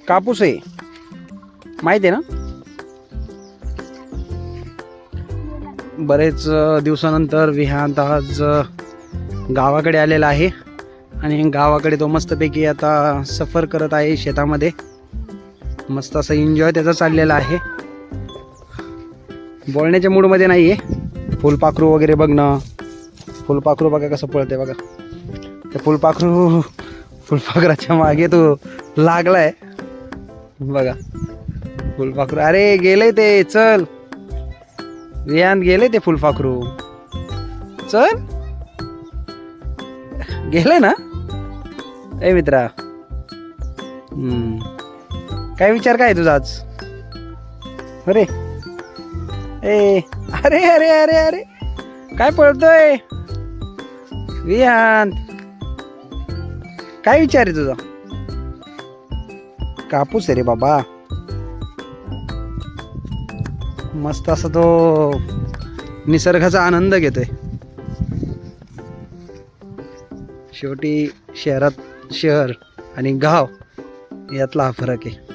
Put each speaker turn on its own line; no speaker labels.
कापूस आहे, माहित आहे ना. बरेच दिवसानंतर विहांत आज गावाकडे आलेला आहे आणि गावाकडे तो मस्तपैकी आता सफर करत आहे शेतामध्ये. मस्त असं एन्जॉय त्याचा चाललेला आहे. बोलण्याच्या मूडमध्ये नाही आहे. फुलपाखरू वगैरे बघणं. फुलपाखरू बघा कसं पळते बघा. ते फुलपाखराच्या मागे तो लागलाय बघा. फुलपाखरू अरे गेलंय ते. चल विहान गेले ते फुलपाखरू. चल गेले ना. ए मित्रा, काय विचार काय तुझा आज. अरे ए अरे अरे अरे अरे काय पळतोय विहान. काय विचार आहे तुझा. कापूस आहे रे बाबा. मस्त असं तो निसर्गाचा आनंद घेतोय. शेवटी शहरात शहर आणि गाव यातला हा फरक आहे.